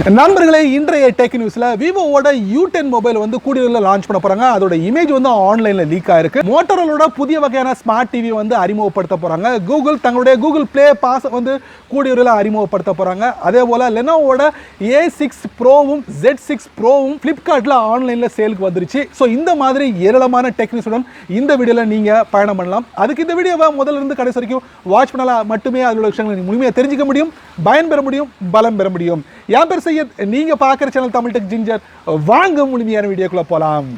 நண்பர்களே, இன்றைய டெக் நியூஸ்ல விவோவோட U10 மொபைல் வந்து கூடியவரில் லான்ச் பண்ண போறாங்க. அதோட இமேஜ் வந்து ஆன்லைன்ல லீக் ஆயிருக்கு. மோட்டோரோலோட புதிய வகையான ஸ்மார்ட் டிவி வந்து அறிமுகப்படுத்த போறாங்க. கூகுள் தங்களுடைய கூகுள் பிளே பாஸ் வந்து கூடியவரில் அறிமுகப்படுத்த போறாங்க. அதே போல லெனோவோட A6 ப்ரோவும் Z6 ப்ரோவும் பிளிப்கார்ட்ல ஆன்லைன்ல சேலுக்கு வந்துருச்சு. ஸோ இந்த மாதிரி ஏராளமான டெக் நியூஸுடன் இந்த வீடியோல நீங்க பயணம் பண்ணலாம். அதுக்கு இந்த வீடியோவை முதல்ல இருந்து கடைசி வரைக்கும் வாட்ச் பண்ணலாம். மட்டுமே அதோட விஷயங்களை முழுமையாக தெரிஞ்சுக்க முடியும், பயன் பெற முடியும், பலம் பெற முடியும். என் பேர் சையத், நீங்க பார்க்குற சேனல் தமிழ் டெக் ஜிஞ்சர். வாங்க முழுமையான வீடியோக்குள்ள போலாம்.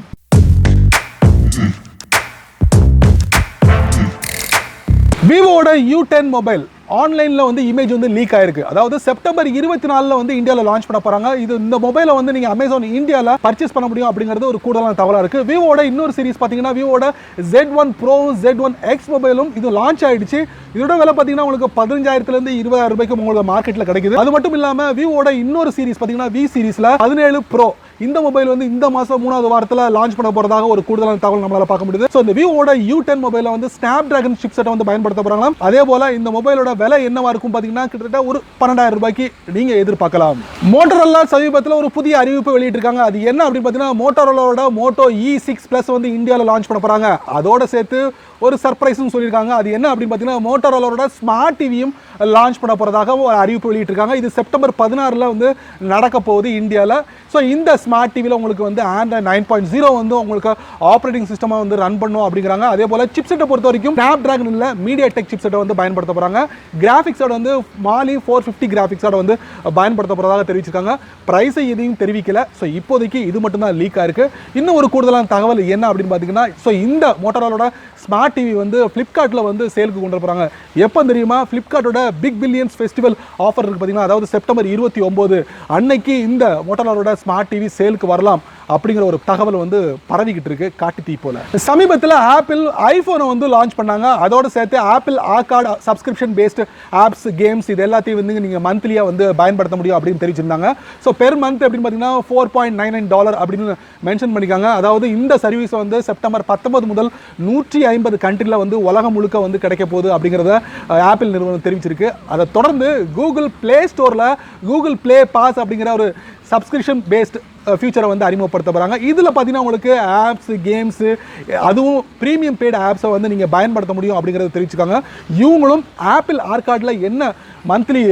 விவோட U10 மொபைல் ஆன்லைனில் வந்து இமேஜ் வந்து லீக் ஆயிருக்கு. அதாவது செப்டம்பர் 24 வந்து இந்தியாவில் லான்ச் பண்ண போறாங்க. இந்த மொபைலை வந்து நீங்க அமேசான் இந்தியாவில் பர்ச்சேஸ் பண்ண முடியும் அப்படிங்கிறது ஒரு கூடுதலான தகவலாக இருக்கு. விவோட இன்னொரு சீரிஸ் பார்த்தீங்கன்னா விவோட Z1 Pro Z1 X மொபைலும் இது லான்ச் ஆயிடுச்சு. இதோட விலை பார்த்தீங்கன்னா உங்களுக்கு 15,000 to 20,000 ரூபாய்க்கு உங்களுக்கு மார்க்கெட்டில் கிடைக்குது. அது மட்டும் இல்லாமல் விவோட இன்னொரு சீரிஸ் பார்த்தீங்கன்னா V சீரிஸ்ல 17 Pro இந்த மொபைல் வந்து இந்த மாசம் 3வது வாரத்தில் லான்ச் பண்ண போறதாக ஒரு கூடுதலான தகவல் நம்மளால பார்க்க முடியுது. ஸோ இந்த விவோட U10 மொபைல வந்து ஸ்னாப் டிராகன் சிப்செட்டை வந்து பயன்படுத்த போறாங்க. அதே போல இந்த மொபைலோட விலை என்னவா இருக்கும் பார்த்தீங்கன்னா கிட்டத்தட்ட ஒரு 12,000 ரூபாய்க்கு நீங்க எதிர்பார்க்கலாம். மோட்டோரோலா சமீபத்தில் ஒரு புதிய அறிவிப்பு வெளியிட்டிருக்காங்க. அது என்ன அப்படின்னு பார்த்தீங்கன்னா மோட்டோரோலோட மோட்டோ E6 Plus வந்து இந்தியாவில் லான்ச் பண்ண போறாங்க. அதோட சேர்த்து ஒரு சர்ப்ரைஸும் சொல்லியிருக்காங்க. அது என்ன அப்படின்னு பார்த்தீங்கன்னா மோட்டோரோலோட ஸ்மார்ட் டிவியும் லான்ச் பண்ண போறதாக ஒரு அறிவிப்பு வெளியிட்டிருக்காங்க. இது செப்டம்பர் 16 வந்து நடக்க போகுது இந்தியாவில். ஸோ இந்த ஸ்மார்ட் டிவியில் உங்களுக்கு வந்து Android 9.0 வந்து உங்களுக்கு ஆப்ரேட்டிங் சிஸ்டமாக வந்து ரன் பண்ணும் அப்படிங்கிறாங்க. அதே போல் சிப்செட்டை பொறுத்த வரைக்கும் ஸ்னாப் டிராகன் இல்லை மீடியாடெக் சிப்செட்டை வந்து பயன்படுத்த போகிறாங்க. கிராஃபிக்ஸோட வந்து மாலி 450 கிராஃபிக்ஸோட வந்து பயன்படுத்த போகிறதாக தெரிவிச்சிருக்காங்க. ப்ரைஸை எதையும் தெரிவிக்கல. ஸோ இப்போதைக்கு இது மட்டும்தான் லீக் ஆயிருக்கு. இன்னும் ஒரு கூடுதலான தகவல் என்ன அப்படின்னு பார்த்தீங்கன்னா ஸோ இந்த மோட்டோரோலோட ஸ்மார்ட் டிவி வந்து ஃப்ளிப்கார்ட்டில் வந்து சேலுக்கு கொண்டு போகிறாங்க. எப்போ தெரியுமா? ஃப்ளிப்கார்ட்டோட பிக் பில்லியன்ஸ் ஃபெஸ்டிவல் ஆஃபர் இருக்குது பார்த்தீங்கன்னா, அதாவது செப்டம்பர் 29 அன்னைக்கு இந்த மோட்டோரோலோட ஸ்மார்ட் டிவி சேலுக்கு வரலாம் அப்படிங்கிற ஒரு தகவல் வந்து பரவிக்கிட்டு இருக்கு காட்டு தீ போல. சமீபத்தில் ஆப்பிள் ஐபோனை வந்து லான்ச் பண்ணாங்க. அதோட சேர்த்து Apple Arcade subscription based apps games இது எல்லாத்தையும் வந்து நீங்கள் மந்த்லியாக வந்து பயன்படுத்த முடியும் அப்படின்னு தெரிவிச்சிருந்தாங்க. ஸோ பெர் மந்த் அப்படின்னு பார்த்தீங்கன்னா $4.99 அப்படின்னு மென்ஷன் பண்ணிக்காங்க. அதாவது இந்த சர்வீஸ் வந்து செப்டம்பர் 19 முதல் 150 கண்ட்ரியில் வந்து உலகம் முழுக்க வந்து கிடைக்க போகுது அப்படிங்கிறத ஆப்பிள் நிறுவனம் தெரிவிச்சிருக்கு. அதை தொடர்ந்து கூகுள் பிளே ஸ்டோரில் கூகுள் பிளே பாஸ் அப்படிங்கிற ஒரு சப்ஸ்கிரிப்ஷன் பேஸ்ட் ஃபியூச்சரை வந்து அறிமுகப்படுத்த போகிறாங்க. இதில் பார்த்தீங்கன்னா உங்களுக்கு ஆப்ஸ் கேம்ஸு அதுவும் ப்ரீமியம் பெய்டு ஆப்ஸை வந்து நீங்கள் பயன்படுத்த முடியும் அப்படிங்கிறத தெரிவிச்சுக்காங்க. இவங்களும் ஆப்பிள் ஆர்கார்டில் என்ன மந்த்லி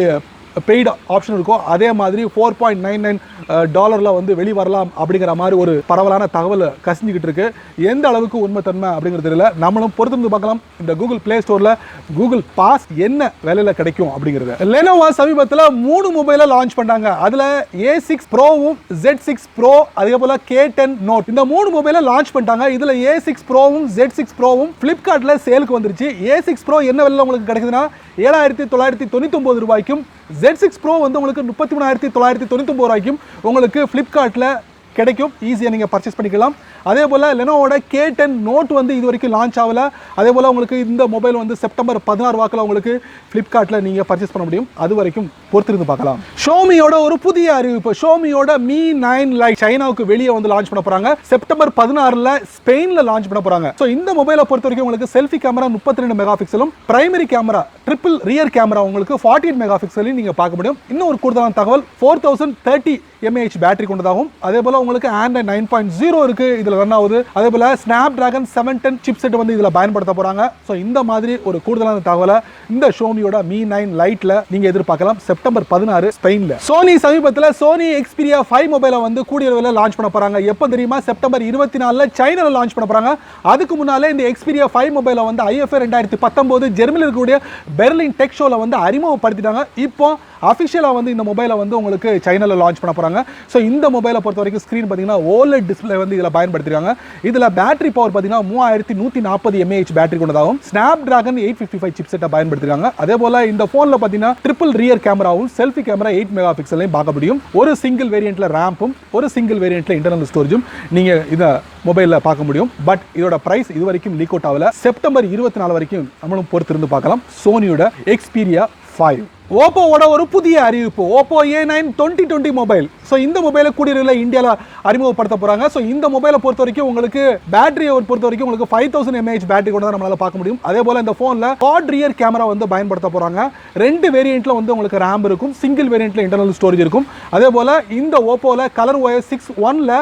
பெய்டு ஆப்ஷன் இருக்கோ அதே மாதிரி $4.99 வந்து வெளிவரலாம் அப்படிங்கிற மாதிரி ஒரு பரவலான தகவல் கசிஞ்சிக்கிட்டு இருக்கு. எந்த அளவுக்கு உண்மை தன்மை அப்படிங்கிறது தெரியல. நம்மளும் பொறுத்திருந்து பார்க்கலாம் இந்த கூகுள் பிளே ஸ்டோரில் கூகுள் பாஸ் என்ன விலையில் கிடைக்கும் அப்படிங்கிறது. லெனோவா சமீபத்தில் 3 மொபைலை லான்ச் பண்ணாங்க. அதில் A6 ப்ரோவும் Z6 ப்ரோ அதே போல் K10 நோட் இந்த 3 மொபைலை லான்ச் பண்ணிட்டாங்க. இதில் A6 ப்ரோவும் Z6 ப்ரோவும் ஃப்ளிப்கார்ட்டில் சேலுக்கு வந்துருச்சு. A6 ப்ரோ என்ன விலையில் உங்களுக்கு கிடைக்குதுன்னா 7,999 ரூபாய்க்கும், Z6 Pro வந்து உங்களுக்கு 33,999 ரூபாய்க்கும் உங்களுக்கு ஃப்ளிப்கார்ட்டில் கிடைக்கும். ஈஸியாக நீங்கள் பர்ச்சேஸ் பண்ணிக்கலாம். அதே போல் லெனோவோட K10 நோட் வந்து இது வரைக்கும் லான்ச் ஆகலை. அதே போல் உங்களுக்கு இந்த மொபைல் வந்து செப்டம்பர் 16 வாக்கில் உங்களுக்கு ஃப்ளிப்கார்ட்டில் நீங்கள் பர்ச்சேஸ் பண்ண முடியும். அது வரைக்கும் பொறுத்திருந்து பார்க்கலாம். ஷோமியோட ஒரு புதிய அறிவிப்பு. ஷோமியோட Mi 9 Lite சைனாவுக்கு வெளியே வந்து லான்ச் பண்ண போகிறாங்க. செப்டம்பர் 16 ஸ்பெயினில் லான்ச் பண்ண போகிறாங்க. ஸோ இந்த மொபைலை பொறுத்த வரைக்கும் உங்களுக்கு செல்ஃபி கேமரா 32 மெகா பிக்சலும் primary camera triple rear camera உங்களுக்கு 48 மெகா பிக்சலையும் நீங்கள் பார்க்க முடியும். இன்னும் ஒரு கூடுதலான தகவல் 4030 mAh பேட்டரி கொண்டதாகும். அதே போல் உங்களுக்கு Android 9.0 இருக்கு இதில் ரன் ஆகுது. அதே போல் ஸ்னாப் டிராகன் 710 சிப்செட் வந்து இதில் பயன்படுத்த போகிறாங்க. ஸோ இந்த மாதிரி ஒரு கூடுதலான தகவலை இந்த ஷோமியோட Mi 9 Liteல நீங்கள் எதிர்பார்க்கலாம் செப்டம்பர் 16 ஸ்பெயினில். சோனி சமீபத்தில் சோனி Xperia 5 மொபைலை வந்து கூடிய விலையில் லான்ச் பண்ண போகிறாங்க. எப்போ தெரியுமா? செப்டம்பர் 24 சைனாவில் லான்ச் பண்ண போகிறாங்க. அதுக்கு முன்னாலே இந்த Xperia 5 மொபைலை வந்து IFA 2019 ஜெர்மனியில் இருக்கக்கூடிய பெர்லின் டெக் ஷோவில் வந்து அறிமுகப்படுத்திட்டாங்க. இப்போ அஃபிஷியலாக வந்து இந்த மொபைலை வந்து உங்களுக்கு சைனாவில் லான்ச் பண்ண போகிறாங்க. ஸோ இந்த மொபைலை பொறுத்த வரைக்கும் ஸ்க்ரீன் பார்த்தீங்கன்னா OLED டிஸ்பிளே வந்து இதில் பயன்படுத்திருக்காங்க. இதில் பேட்டரி பவர் பார்த்தீங்கன்னா 3140 mAh பேட்டரி கொண்டதாகும். Snap dragon 855 சிப்செட்டை பயன்படுத்திருக்காங்க. அதே போல் இந்த ஃபோனில் பார்த்தீங்கன்னா ட்ரிபிள் ரியர் கேமராவும் செல்ஃபி கேமரா 8 மெகா பிக்சலையும் பார்க்க முடியும். ஒரு சிங்கிள் வேரியண்ட்ல ரேம்பும் ஒரு சிங்கிள் வேரியண்ட்ல இன்டர்னல் ஸ்டோரேஜும் நீங்கள் இந்த மொபைலில் பார்க்க முடியும். பட் இதோட பிரைஸ் இது வரைக்கும் லீக் அவுட் ஆகல. செப்டம்பர் 24 வரைக்கும் நம்மளும் பொறுத்திருந்து பார்க்கலாம். சோனியோட Xperia 5 ஓப்போவோட ஒரு புதிய அறிவிப்பு OPPO A9 2020 மொபைல். ஸோ இந்த மொபைலை கூடிய இந்தியாவில் அறிமுகப்படுத்த போகிறாங்க. ஸோ இந்த மொபைலை பொறுத்த வரைக்கும் உங்களுக்கு பேட்டரியை பொறுத்த வரைக்கும் உங்களுக்கு 5000 mAh பேட்டரி கூட தான் நம்மளால் பார்க்க முடியும். அதே போல் இந்த ஃபோனில் குவாட் ரியர் கேமரா வந்து பயன்படுத்த போகிறாங்க. 2 வேரியண்ட்டில் வந்து உங்களுக்கு ரேம் இருக்கும், சிங்கிள் வேரியண்ட்டில் இன்டர்னல் ஸ்டோரேஜ் இருக்கும். அதே போல் இந்த ஓப்போவில் கலர் OS 6.1ல்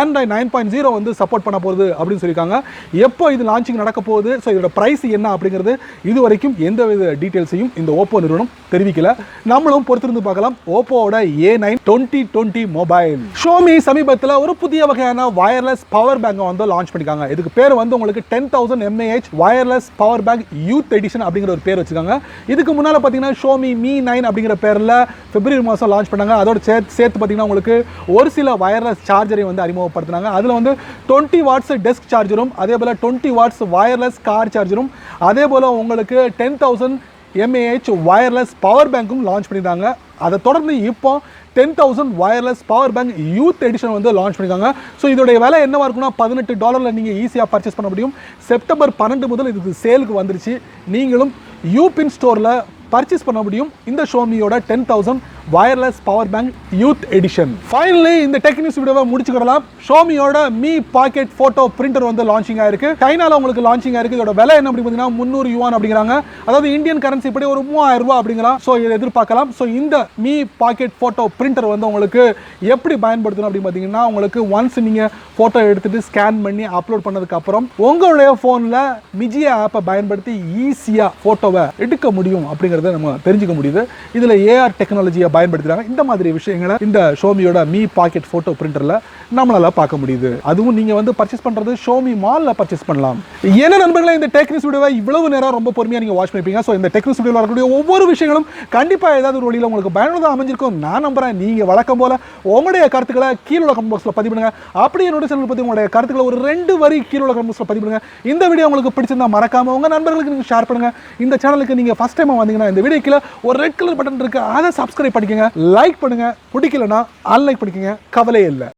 Android 9.0 வந்து சப்போர்ட் பண்ண போகுது அப்படின்னு சொல்லியிருக்காங்க. எப்போ இது லான்ச்சிங் நடக்க போகுது, ஸோ இதோட ப்ரைஸ் என்ன அப்படிங்கிறது இது வரைக்கும் எந்த வித டீட்டெயில்ஸையும் இந்த ஓப்போ நிறுவனம் தெரிவிக்கல. நம்மளும் பொறுத்திருந்து பார்க்கலாம். ஓப்போவோட A9 2020 மொபைல். Xiaomi சமீபத்தில் ஒரு புதிய வகையான வயர்லெஸ் பவர் பேங்கை வந்து லான்ச் பண்ணிருக்காங்க. இதுக்கு பேர் வந்து உங்களுக்கு 10000 mAh wireless power bank youth edition அப்படிங்கிற ஒரு பேர் வச்சிருக்காங்க. இதுக்கு முன்னால் பார்த்தீங்கன்னா Xiaomi Mi 9 அப்படிங்கிற பேரில் பிப்ரவரி மாதம் லான்ச் பண்ணாங்க. அதோட சேர்த்து பார்த்தீங்கன்னா உங்களுக்கு ஒரு சில வயர்லெஸ் சார்ஜரை வந்து அறிமுகப்படுத்தினாங்க. அதில் வந்து 20 வாட்ஸ் டெஸ்க் சார்ஜரும், அதே போல் 20 வாட்ஸ் வயர்லெஸ் கார் சார்ஜரும், அதே போல் உங்களுக்கு 10000 mAh வயர்லெஸ் பவர் பேங்க்கும் லான்ச் பண்ணியிருந்தாங்க. அதை தொடர்ந்து இப்போ 10000 wireless power bank youth edition வந்து லான்ச் பண்ணியிருக்காங்க. ஸோ இதோடைய விலை என்னவா இருக்குன்னா $18 நீங்கள் ஈஸியாக பர்ச்சேஸ் பண்ண முடியும். செப்டம்பர் 12 முதல் இதுக்கு சேலுக்கு வந்துருச்சு. நீங்களும் யூபின் ஸ்டோரில் பர்ச்சேஸ் பண்ண முடியும் இந்த Xiaomiயோட 10000 wireless power bank youth edition. Finally இந்த டெக் நியூஸ் வீடியோவை முடிச்சுக்கிடலாம். Xiaomiயோட Mi பாக்கெட் போட்டோ பிரிண்டர் வந்து லான்ச்சிங் ஆயிருக்கு. சைனால உங்களுக்கு லான்ச்சிங் ஆயிருக்கு. இதோட விலை என்ன அப்படி பார்த்தீங்கன்னா 300 யுவான் அப்படிங்கிறாங்க. அதாவது இந்தியன் கரன்சி படி ஒரு 3000 ரூபாய் அப்படிங்கலாம். ஸோ இதை எதிர்பார்க்கலாம். ஸோ இந்த Mi பாக்கெட் போட்டோ பிரிண்டர் வந்து உங்களுக்கு எப்படி பயன்படுத்தணும் அப்படின்னு பார்த்தீங்கன்னா, உங்களுக்கு ஒன்ஸ் நீங்கள் ஃபோட்டோ எடுத்துட்டு ஸ்கேன் பண்ணி அப்லோட் பண்ணதுக்கு அப்புறம் உங்களுடைய ஃபோனில் மிஜியா ஆப்பை பயன்படுத்தி ஈஸியாக ஃபோட்டோவை எடுக்க முடியும் அப்படிங்கிறத நம்ம தெரிஞ்சுக்க முடியுது. இதில் AR டெக்னாலஜியை பயன்படுத்துறாங்க. இந்த மாதிரி விஷயங்களை இந்த Xiaomiயோட Mi பாக்கெட் போட்டோ பிரிண்டர்ல நம்மளால பார்க்க முடியுது. அதுவும் நீங்க வந்து பர்ச்சேஸ் பண்றது Xiaomi மால்ல பர்ச்சேஸ் பண்ணலாம். என்ன நண்பர்களே, இந்த டெக் நியூஸ் வீடியோவை இவ்வளவு நேரம் ரொம்ப பொறுமையா நீங்க வாட்ச் பண்ணிருப்பீங்க. ஸோ இந்த டெக் நியூஸ் வீடியோவில் வரக்கூடிய ஒவ்வொரு விஷயங்களும் கண்டிப்பா ஏதாவது ஒரு வழியில் உங்களுக்கு பயனுள்ளதாக அமைஞ்சிருக்கும் நான் நம்புறேன். நீங்க வழக்கம் போல உங்களுடைய கருத்துக்களை கீழே உள்ள கமெண்ட் பாக்ஸ்ல பதிவு பண்ணுங்க. அப்படியே என்னோட சேனல் பத்தி உங்களுடைய கருத்துக்களை ஒரு 2 வரி கீழே உள்ள கமெண்ட் பாக்ஸ்ல பதிவு பண்ணுங்க. இந்த வீடியோ உங்களுக்கு பிடிச்சிருந்தா மறக்காம உங்க நண்பர்களுக்கு நீங்க ஷேர் பண்ணுங்க. இந்த சேனலுக்கு நீங்க ஃபர்ஸ்ட் டைம் வந்தீங்கன்னா இந்த வீடியோ கீழே ஒரு ரெட் கலர் பட்டன் இருக்கு, அதை சப்ஸ்கிரைப் பண்ணிக்கங்க. லைக் பண்ணுங்க, பிடிக்கலனா அன்லைக் பண்ணிக்கங்க, கவலையே இல்லை.